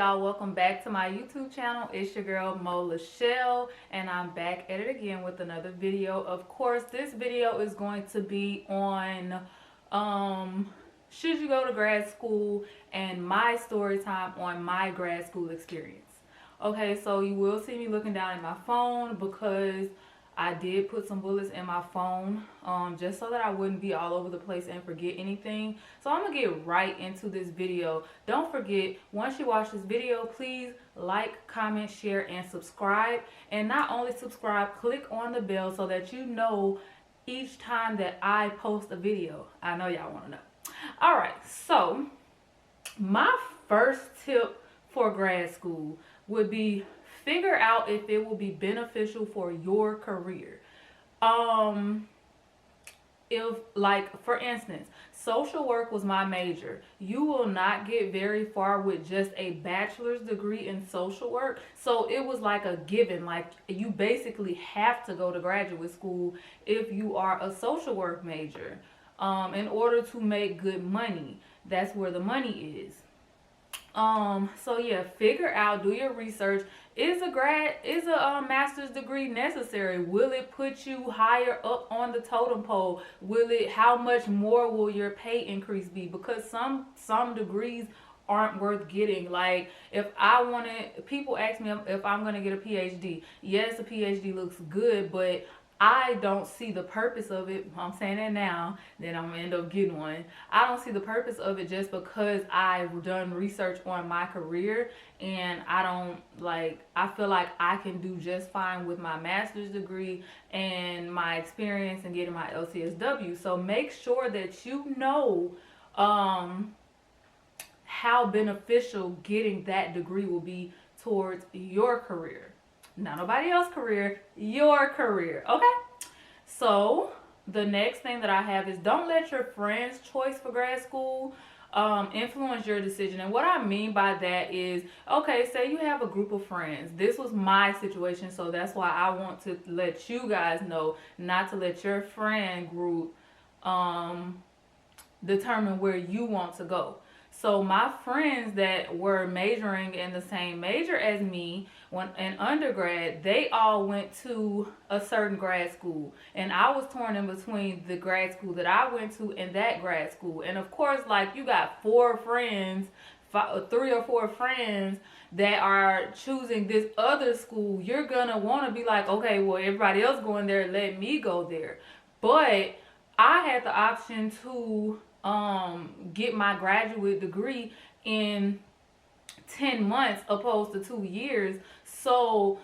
y'all, welcome back to my YouTube channel. It's your girl Mo Lachelle, and I'm back at it again with another video. Of course, this video is going to be on should you go to grad school and my story time on my grad school experience. Okay, so you will see me looking down at my phone because I did put some bullets in my phone just so that I wouldn't be all over the place and forget anything. So I'm gonna get right into this video. Don't forget, once you watch this video, please like, comment, share, and subscribe. And not only subscribe, click on the bell so that you know each time that I post a video. I know y'all want to know. All right, so my first tip for grad school would be figure out if it will be beneficial for your career. If, like, for instance, social work was my major, you will not get very far with just a bachelor's degree in social work. So it was like a given, like you basically have to go to graduate school if you are a social work major in order to make good money. That's where the money is. So yeah, figure out, do your research. Is a master's degree necessary? Will it put you higher up on the totem pole? How much more will your pay increase be? Because some degrees aren't worth getting. Like, people ask me if I'm going to get a PhD. Yes, a PhD looks good, but I don't see the purpose of it. I'm saying that now, then I'm gonna end up getting one. I don't see the purpose of it just because I've done research on my career, and I feel like I can do just fine with my master's degree and my experience and getting my LCSW. So make sure that you know how beneficial getting that degree will be towards your career. Not nobody else's career, your career. Okay? So the next thing that I have is, don't let your friends' choice for grad school influence your decision. And what I mean by that is, okay, say you have a group of friends. This was my situation, so that's why I want to let you guys know not to let your friend group determine where you want to go. So my friends that were majoring in the same major as me when in undergrad, they all went to a certain grad school. And I was torn in between the grad school that I went to and that grad school. And of course, like, you got 3 or 4 friends that are choosing this other school. You're going to want to be like, okay, well, everybody else going there, let me go there. But I had the option to get my graduate degree in 10 months opposed to 2 years. So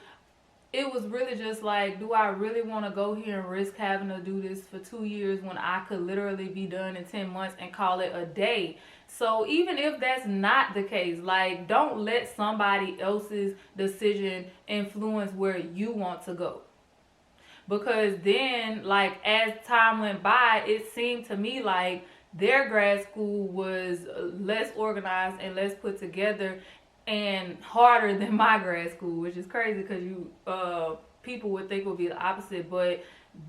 it was really just like, do I really want to go here and risk having to do this for 2 years when I could literally be done in 10 months and call it a day? So even if that's not the case, like, don't let somebody else's decision influence where you want to go. Because then, like, as time went by, it seemed to me like their grad school was less organized and less put together and harder than my grad school, which is crazy because people would think it would be the opposite. But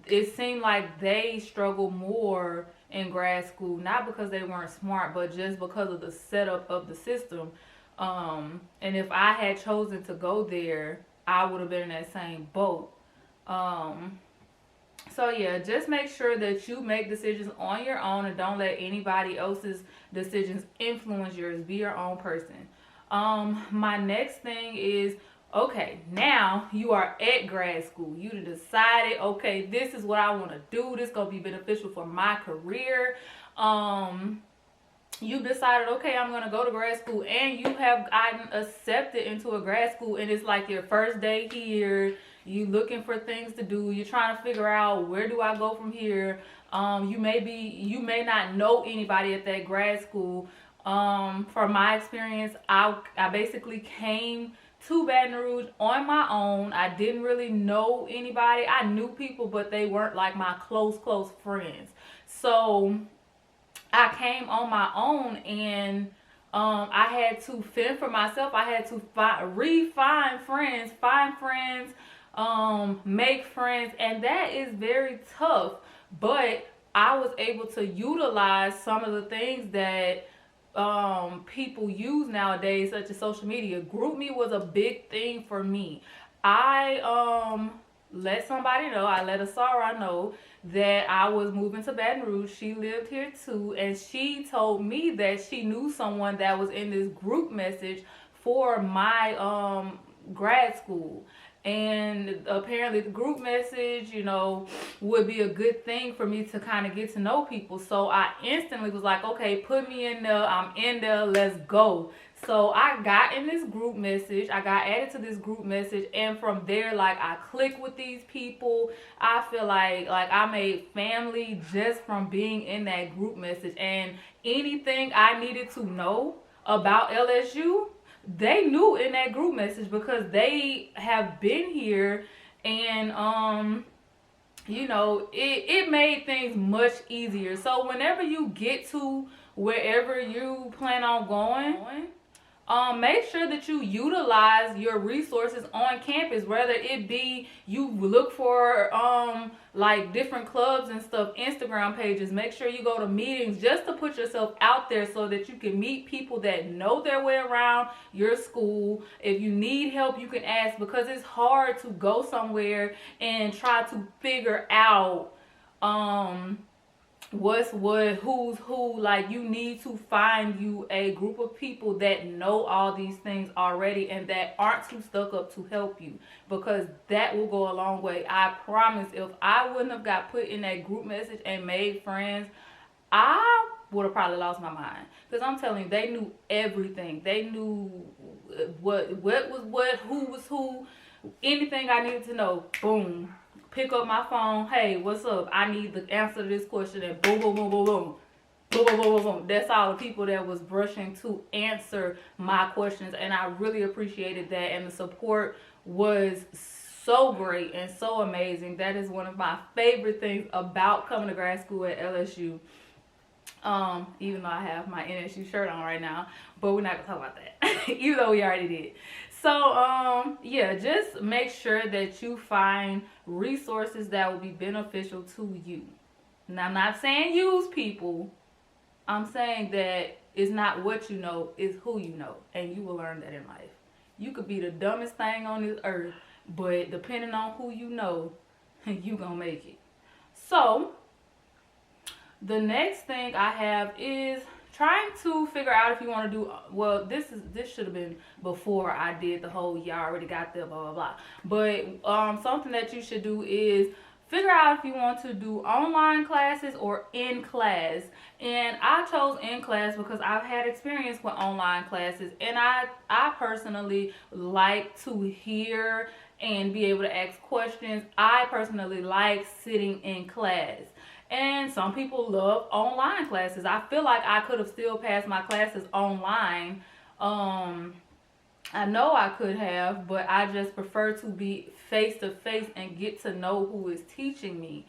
it seemed like they struggled more in grad school, not because they weren't smart, but just because of the setup of the system. And if I had chosen to go there, I would have been in that same boat. So yeah, just make sure that you make decisions on your own and don't let anybody else's decisions influence yours. Be your own person. My next thing is, okay, now you are at grad school. You decided, okay, this is what I want to do. This is going to be beneficial for my career. You decided, okay, I'm going to go to grad school, and you have gotten accepted into a grad school, and it's like your first day here. You looking for things to do. You're trying to figure out, where do I go from here? You may not know anybody at that grad school. From my experience, I basically came to Baton Rouge on my own. I didn't really know anybody. I knew people, but they weren't like my close friends. So I came on my own, and I had to fend for myself. I had to find friends, make friends, and that is very tough. But I was able to utilize some of the things that people use nowadays, such as social media. GroupMe was a big thing for me. I let somebody know, I let Asara know that I was moving to Baton Rouge. She lived here too, and she told me that she knew someone that was in this group message for my grad school. And apparently the group message, you know, would be a good thing for me to kind of get to know people. So I instantly was like, okay, put me in there. I'm in there. Let's go. So I got in this group message. I got added to this group message, and from there, like, I clicked with these people. I feel like I made family just from being in that group message. And anything I needed to know about LSU, they knew in that group message because they have been here. And you know, it made things much easier. So whenever you get to wherever you plan on going, make sure that you utilize your resources on campus, whether it be you look for like different clubs and stuff, Instagram pages. Make sure you go to meetings just to put yourself out there so that you can meet people that know their way around your school. If you need help, you can ask, because it's hard to go somewhere and try to figure out what's what, who's who. Like, you need to find you a group of people that know all these things already and that aren't too stuck up to help you, because that will go a long way. I promise, if I wouldn't have got put in that group message and made friends, I would have probably lost my mind, because I'm telling you, they knew everything. They knew what was what, who was who, anything I needed to know. Boom, pick up my phone. Hey, what's up? I need the answer to this question. And boom, boom, boom, boom, boom. Boom, boom, boom, boom, boom. That's all the people that was rushing to answer my questions. And I really appreciated that. And the support was so great and so amazing. That is one of my favorite things about coming to grad school at LSU. Even though I have my NSU shirt on right now, but we're not gonna talk about that. Even though we already did. So yeah, just make sure that you find resources that will be beneficial to you. Now, I'm not saying use people. I'm saying that it's not what you know, it's who you know, and you will learn that in life. You could be the dumbest thing on this earth, but depending on who you know, you gonna make it. So the next thing I have is trying to figure out if you want to do, well, this should have been before I did the whole y'all already got there blah blah blah, but something that you should do is figure out if you want to do online classes or in class. And I chose in class because I've had experience with online classes, and I personally like to hear and be able to ask questions. I personally like sitting in class. And some people love online classes. I feel like I could have still passed my classes online. I know I could have, but I just prefer to be face to face and get to know who is teaching me.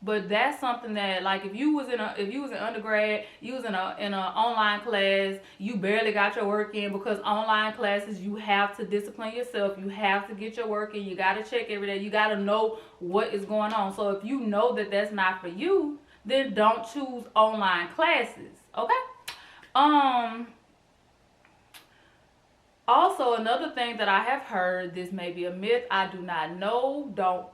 But that's something that, like, if you was in undergrad, you was in a online class, you barely got your work in, because online classes, you have to discipline yourself, you have to get your work in, you got to check every day, you got to know what is going on. So if you know that that's not for you, then don't choose online classes. Okay. Also, another thing that I have heard, this may be a myth, I do not know, don't,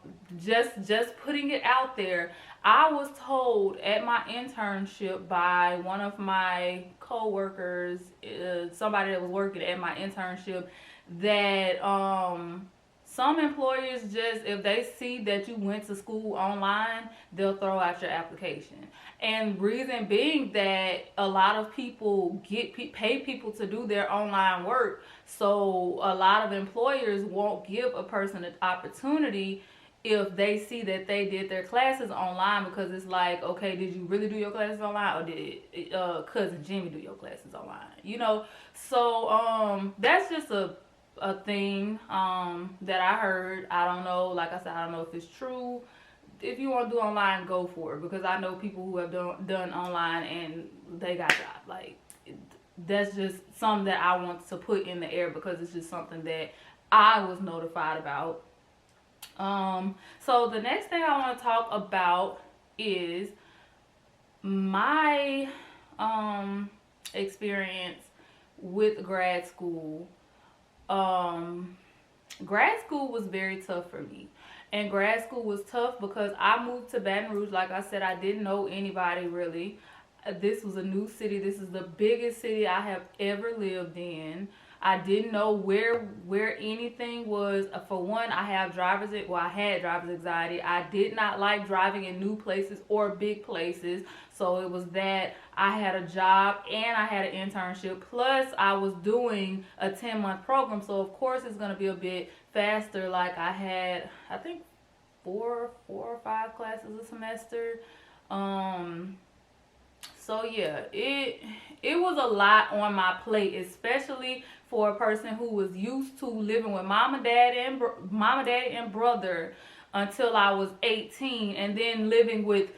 just putting it out there. I was told at my internship by one of my co-workers, somebody that was working at my internship, that some employers, just if they see that you went to school online, they'll throw out your application. And reason being that a lot of people pay people to do their online work, so a lot of employers won't give a person an opportunity if they see that they did their classes online, because it's like, okay, did you really do your classes online, or did cousin Jimmy do your classes online? You know, so that's just a thing that I heard. I don't know, like I said, I don't know if it's true. If you want to do online, go for it, because I know people who have done online and they got jobs. Like, that's just something that I want to put in the air, because it's just something that I was notified about. So the next thing I want to talk about is my um experience with grad school. Um Grad school was very tough for me. And grad school was tough because I moved to Baton Rouge. Like I said, I didn't know anybody really. This was a new city. This is the biggest city I have ever lived in. I didn't know where anything was. For one, I had driver's anxiety. I did not like driving in new places or big places. So it was that I had a job and I had an internship. Plus, I was doing a 10-month program. So of course, it's gonna be a bit faster. Like I had, I think four or five classes a semester. Um, so yeah, it was a lot on my plate, especially for a person who was used to living with mom and dad and brother until I was 18, and then living with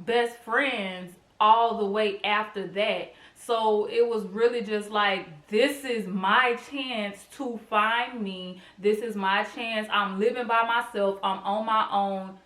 best friends all the way after that. So it was really just like, this is my chance to find me. This is my chance. I'm living by myself. I'm on my own,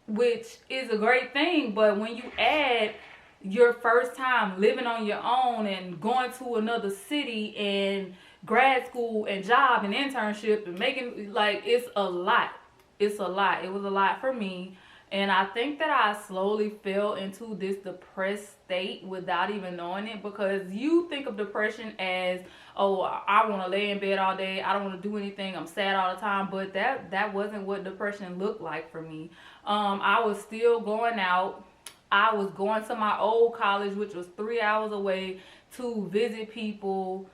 which is a great thing. But when you add your first time living on your own and going to another city and grad school and job and internship and making, like, it's a lot. It's a lot. It was a lot for me. And I think that I slowly fell into this depressed state without even knowing it, because you think of depression as, oh, I want to lay in bed all day. I don't want to do anything. I'm sad all the time. But that wasn't what depression looked like for me. I was still going out. I was going to my old college, which was 3 hours away, to visit people.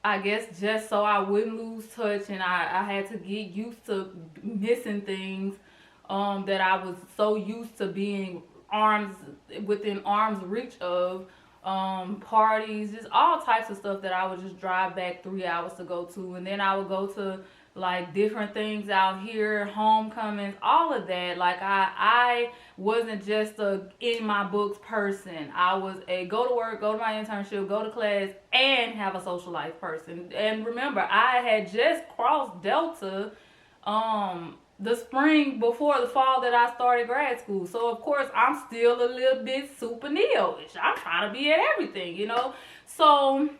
I guess just so I wouldn't lose touch, and I had to get used to missing things that I was so used to being within arm's reach of. Parties, just all types of stuff that I would just drive back 3 hours to go to. And then I would go to like different things out here, homecomings, all of that. Like I wasn't just a in my books person. I was a go to work, go to my internship, go to class, and have a social life person. And remember, I had just crossed Delta the spring before the fall that I started grad school. So of course I'm still a little bit super neo-ish. I'm trying to be at everything, you know. So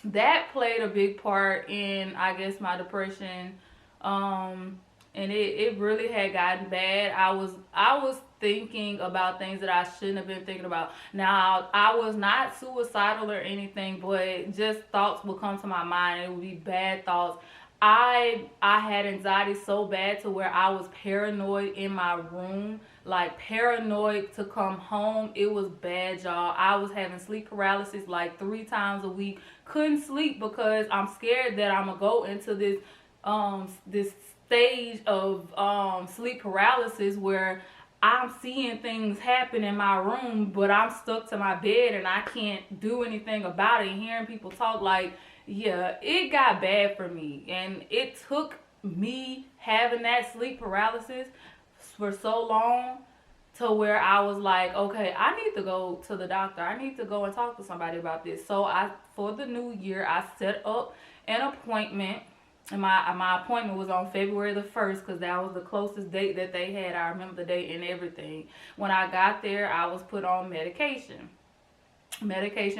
that played a big part in, I guess, my depression. And it really had gotten bad. I was thinking about things that I shouldn't have been thinking about. Now, I was not suicidal or anything, but just thoughts would come to my mind. It would be bad thoughts. I had anxiety so bad to where I was paranoid in my room, like paranoid to come home. It was bad, y'all. I was having sleep paralysis like 3 times a week. Couldn't sleep because I'm scared that I'm gonna go into this stage of sleep paralysis where I'm seeing things happen in my room, but I'm stuck to my bed and I can't do anything about it. And hearing people talk, like, yeah, it got bad for me. And it took me having that sleep paralysis for so long to where I was like, okay, I need to go to the doctor. I need to go and talk to somebody about this. So for the new year, I set up an appointment. And my appointment was on February the 1st, because that was the closest date that they had. I remember the date and everything. When I got there, I was put on medication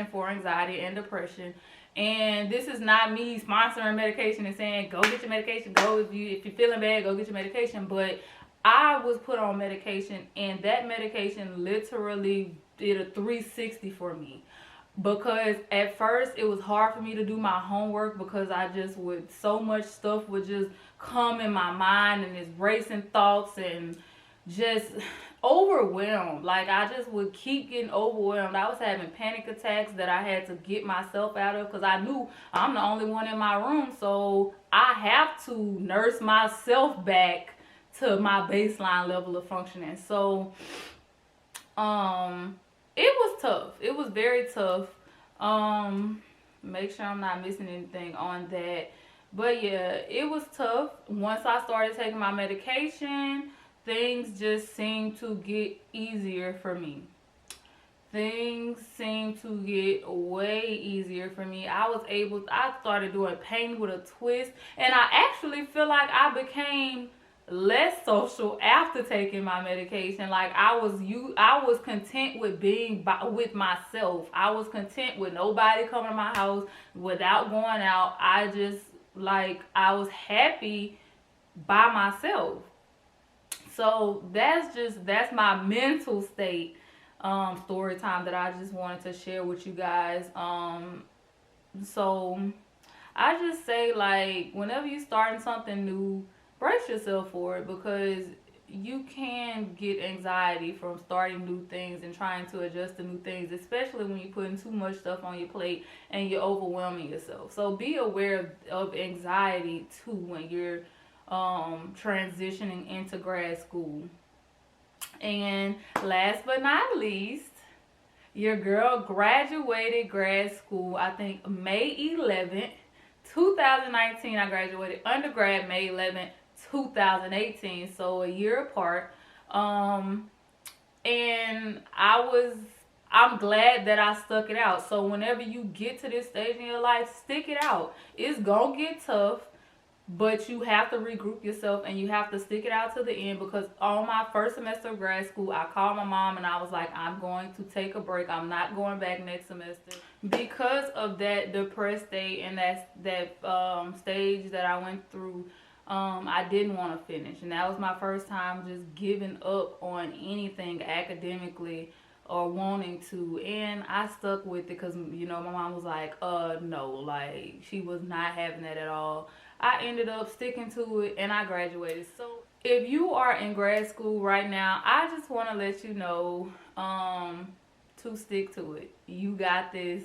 for anxiety and depression. And this is not me sponsoring medication and saying, go get your medication. Go, if you're feeling bad, go get your medication. But I was put on medication, and that medication literally did a 360 for me. Because at first it was hard for me to do my homework, because so much stuff would just come in my mind, and it's racing thoughts and just overwhelmed. Like, I just would keep getting overwhelmed. I was having panic attacks that I had to get myself out of, because I knew I'm the only one in my room. So I have to nurse myself back to my baseline level of functioning. So it was tough. It was very tough. Make sure I'm not missing anything on that. But yeah, it was tough. Once I started taking my medication, things just seemed to get easier for me. Things seemed to get way easier for me. I started doing pain with a twist. And I actually feel like I became less social after taking my medication. Like I was content with being with myself. I was content with nobody coming to my house, without going out. I just, like, I was happy by myself. So that's my mental state, story time that I just wanted to share with you guys. So I just say, like, whenever you starting something new, brace yourself for it, because you can get anxiety from starting new things and trying to adjust to new things, especially when you're putting too much stuff on your plate and you're overwhelming yourself. So be aware of anxiety too when you're transitioning into grad school. And last but not least, your girl graduated grad school, I think May 11th, 2019. I graduated undergrad May 11th, 2018, so a year apart. And I'm glad that I stuck it out. So whenever you get to this stage in your life, stick it out. It's gonna get tough, but you have to regroup yourself and you have to stick it out to the end, because on my first semester of grad school, I called my mom and I was like, I'm going to take a break. I'm not going back next semester. Because of that depressed state and that stage that I went through, I didn't want to finish. And that was my first time just giving up on anything academically or wanting to, and I stuck with it because, you know, my mom was like, no, like, she was not having that at all. I ended up sticking to it and I graduated. So if you are in grad school right now, I just want to let you know, to stick to it. You got this.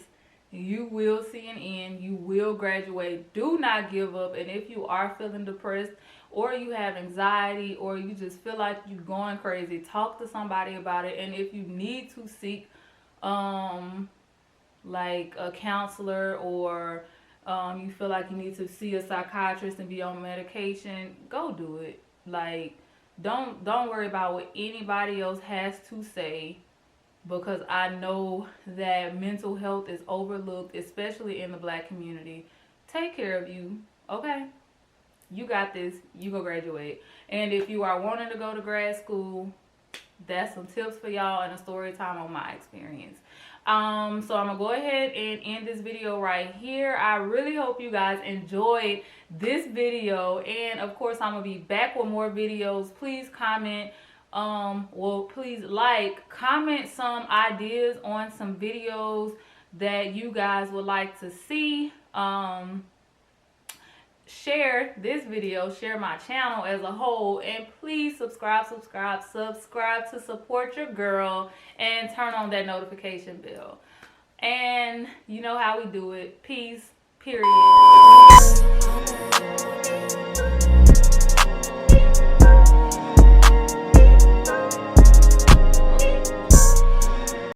You will see an end. You will graduate. Do not give up. And if you are feeling depressed, or you have anxiety, or you just feel like you're going crazy, talk to somebody about it. And if you need to seek like a counselor, or you feel like you need to see a psychiatrist and be on medication, go do it. Like, don't worry about what anybody else has to say, because I know that mental health is overlooked, especially in the Black community. Take care of you, okay? You got this. You go graduate. And if you are wanting to go to grad school, that's some tips for y'all and a story time on my experience. So I'm gonna go ahead and end this video right here. I really hope you guys enjoyed this video, and of course I'm gonna be back with more videos. Please comment, please comment some ideas on some videos that you guys would like to see. Share this video, share my channel as a whole, and please subscribe to support your girl, and turn on that notification bell. And you know how we do it. Peace, period.